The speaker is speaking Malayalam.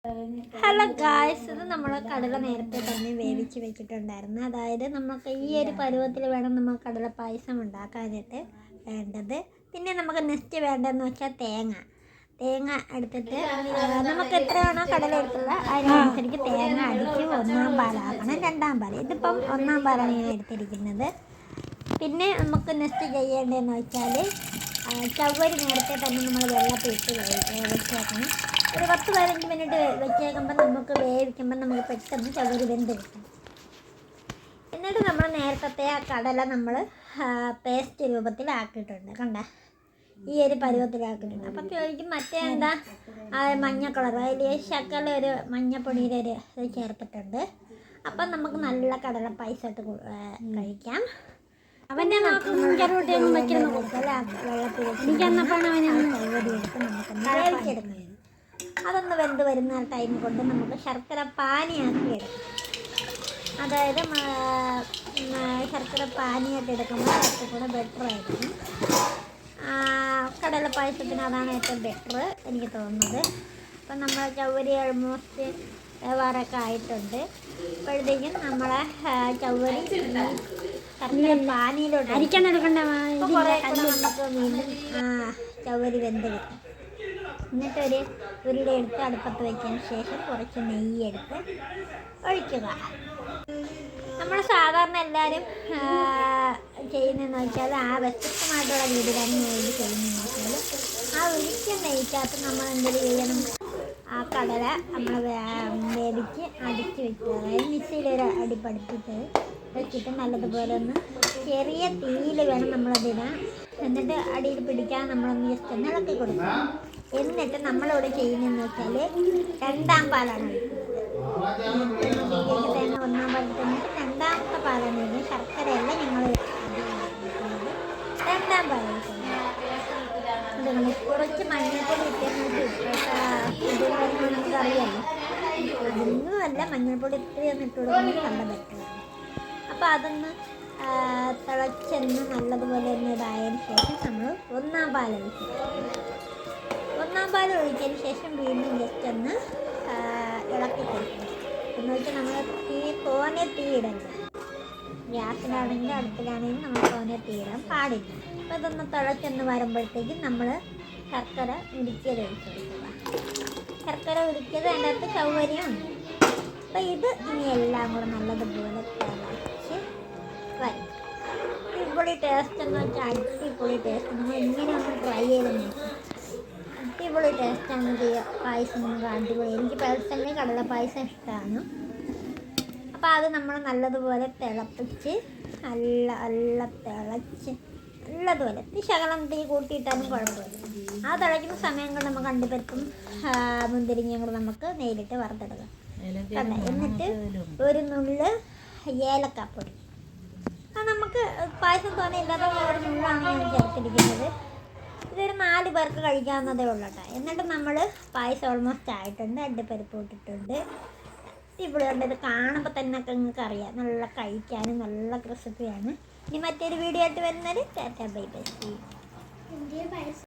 ഹലോ ഗായ്സ്, ഇത് നമ്മൾ കടല നേരത്തെ തന്നെ വേവിച്ച് വെച്ചിട്ടുണ്ടായിരുന്നു. അതായത് നമുക്ക് ഈ ഒരു പരുവത്തിൽ വേണം നമ്മൾ കടല പായസം ഉണ്ടാക്കാനായിട്ട് വേണ്ടത്. പിന്നെ നമുക്ക് നെക്സ്റ്റ് വേണ്ടതെന്ന് വെച്ചാൽ തേങ്ങ എടുത്തിട്ട് നമുക്ക് എത്രയാണോ കടല എടുത്തുള്ള അതിനനുസരിച്ച് തേങ്ങ അടിച്ച് ഒന്നാം പാലാക്കണം, രണ്ടാം പാൽ. ഇതിപ്പം ഒന്നാം പാലാണ് ഞാൻ എടുത്തിരിക്കുന്നത്. പിന്നെ നമുക്ക് നെക്സ്റ്റ് ചെയ്യേണ്ടതെന്ന് വെച്ചാൽ ചവ്വരി നേരത്തെ തന്നെ നമ്മൾ വെള്ളത്തിട്ട് വെച്ചേക്കണം. ഒരു 10-15 മിനിറ്റ് വെച്ചേക്കുമ്പോൾ നമുക്ക് വേവിക്കുമ്പോൾ നമുക്ക് പെട്ടെന്ന് ചവ്വരി വെന്ത് കിട്ടും. എന്നിട്ട് നമ്മൾ നേരത്തെ ആ കടല നമ്മൾ പേസ്റ്റ് രൂപത്തിലാക്കിയിട്ടുണ്ട്. കണ്ട ഈ ഒരു പരുവത്തിലാക്കിയിട്ടുണ്ട്. അപ്പം ചോദിക്കും മറ്റേ എന്താ മഞ്ഞ കളർ, അതിൽ ശകല ഒരു മഞ്ഞപ്പൊടിയുടെ ഒരു ഇത് ചേർത്തിട്ടുണ്ട്. അപ്പം നമുക്ക് നല്ല കടല പായസമായിട്ട് കഴിക്കാം. അവൻ്റെ വെള്ളത്തിൽ വേവിച്ചെടുക്കുന്നത്. അതൊന്ന് വെന്ത് വരുന്ന ടൈം കൊണ്ട് നമുക്ക് ശർക്കര പാനിയാക്കി എടുക്കാം. അതായത് ശർക്കര പാനിയായിട്ട് എടുക്കുമ്പോൾ കുറച്ചും കൂടെ ബെറ്റർ ആയിരിക്കും. കടല പായസത്തിന് അതാണ് ഏറ്റവും ബെറ്റർ എനിക്ക് തോന്നുന്നത്. അപ്പം നമ്മൾ ചവ്വരി ഓൾമോസ്റ്റ് വേവാറൊക്കെ ആയിട്ടുണ്ട്. അപ്പോഴത്തേക്കും നമ്മളെ ചവ്വരി ശർക്കര പാനിയിലോട്ട് അരിക്കാൻ എടുക്കേണ്ട കുറേ കൂടെ നമുക്ക് വീണ്ടും ചവ്വരി വെന്ത് കിട്ടും. എന്നിട്ടൊരു ഉരുളയെടുത്ത് അടുപ്പത്ത് വെച്ചതിന് ശേഷം കുറച്ച് നെയ്യെടുത്ത് ഒഴിക്കുക. നമ്മൾ സാധാരണ എല്ലാവരും ചെയ്യുന്നതെന്ന് വെച്ചാൽ വ്യത്യസ്തമായിട്ടുള്ള രീതിയിലാണ് നെയ്യ് ചെയ്യുന്നതെന്ന് വെച്ചാൽ ഒരിക്കൽ നെയ്ക്കകത്ത് നമ്മൾ എന്തെങ്കിലും ചെയ്യണം, കടല നമ്മൾ വേവിച്ച് അടിച്ച് വെക്കുക. അതായത് മിക്സിയിലൊരു അടി പഠിപ്പിച്ച് വെച്ചിട്ട് നല്ലതുപോലെ ഒന്ന് ചെറിയ തീയിൽ വേണം നമ്മളതിടാൻ. എന്നിട്ട് അടിയിൽ പിടിക്കാൻ നമ്മളൊന്ന് ജസ്റ്റ് ഒന്ന് ഇളക്കി കൊടുക്കുക. എന്നിട്ട് നമ്മളിവിടെ ചെയ്യുന്നതെന്ന് വെച്ചാൽ രണ്ടാം പാലാണ് ഒഴിക്കുന്നത്. തേങ്ങ ഒന്നാം പാലിൽ തന്നിട്ട് രണ്ടാമത്തെ പാലാണ് ഒഴിക്കുന്നത്. ശർക്കരയല്ല ഞങ്ങൾ രണ്ടാം പാൽ ഒഴിക്കുന്നത്. കുറച്ച് മഞ്ഞൾപ്പൊടി ഇട്ടെന്ന് നമുക്കറിയാമല്ലോ. ഒന്നുമല്ല, മഞ്ഞൾപ്പൊടി ഇത്തിരി ഒന്ന് ഇട്ട് കൊടുക്കുന്നത് നല്ല ബെറ്ററാണ്. അപ്പോൾ അതൊന്ന് തിളച്ചെന്ന് നല്ലതുപോലെ ഒന്ന് ഇതായതിന് ശേഷം നമ്മൾ ഒന്നാം പാൽ ഒഴിച്ചതിന് ശേഷം വീണ്ടും ജസ്റ്റ് ഒന്ന് ഇളക്കി കൊടുക്കണം. എന്ന് വെച്ചാൽ നമ്മൾ തോനെ തീ ഇടരുത്. ഗ്യാസിലാണെങ്കിലും അടുപ്പിലാണെങ്കിലും നമ്മൾ തോനെ തീ ഇടാൻ പാടില്ല. അപ്പോൾ ഇതൊന്ന് തിളച്ചെന്ന് വരുമ്പോഴത്തേക്കും നമ്മൾ ശർക്കര ഉരുക്കിയത് ഒഴിച്ച് കൊടുക്കുക. ശർക്കര ഉരുക്കിയത് അതിൻ്റെ അകത്ത് ചവ്വരിയും ഉണ്ട്. അപ്പോൾ ഇത് ഇനി എല്ലാം കൂടെ നല്ലതുപോലെ തിളച്ച് വരും. അടിപൊളി ടേസ്റ്റ് എന്ന് വെച്ചാൽ അടിപൊളി ടേസ്റ്റ്. നിങ്ങൾ ഇങ്ങനെ ഒന്ന് ട്രൈ ചെയ്ത് നോക്കും. അടിപൊളി ടേസ്റ്റാണ് പായസം. നമുക്ക് അടിപൊളി. എനിക്ക് പേഴ്സണലി കടല പായസം ഇഷ്ടമാണ്. അപ്പോൾ അത് നമ്മൾ നല്ലതുപോലെ തിളപ്പിച്ച് തിളച്ച് നല്ലതുപോലെ ശകലം തീ കൂട്ടിയിട്ടാലും കുഴപ്പമില്ല. ആ തിളയ്ക്കുന്ന സമയം കൊണ്ട് നമുക്ക് അണ്ടിപ്പരിപ്പും മുന്തിരിങ്ങയും കൂടെ നമുക്ക് നേരിട്ട് വറുത്തെടുക്കാം. എന്നിട്ട് ഒരു നുള്ള് ഏലക്കാപ്പൊടി. നമുക്ക് പായസം തോന്നിയില്ലാത്ത ഒരു നുള്ളാണ് ഞാൻ ചേർത്തിരിക്കുന്നത്. ഇതൊരു 4 പേർക്ക് കഴിക്കാവുന്നതേ ഉള്ളൂ കേട്ടോ. എന്നിട്ട് നമ്മൾ പായസം ഓൾമോസ്റ്റ് ആയിട്ടുണ്ട്. അണ്ടിപ്പരിപ്പ് ഇട്ടിട്ടുണ്ട്. ഇവിടെ ഉണ്ട്. ഇത് കാണുമ്പോൾ തന്നെ നിങ്ങൾക്ക് അറിയാം നല്ല കഴിക്കാനും നല്ല ക്രിസ്പിയാണ്. ഇനി മറ്റൊരു വീഡിയോ ആയിട്ട് വരുന്നത് ടാറ്റാ ബൈ ബൈ.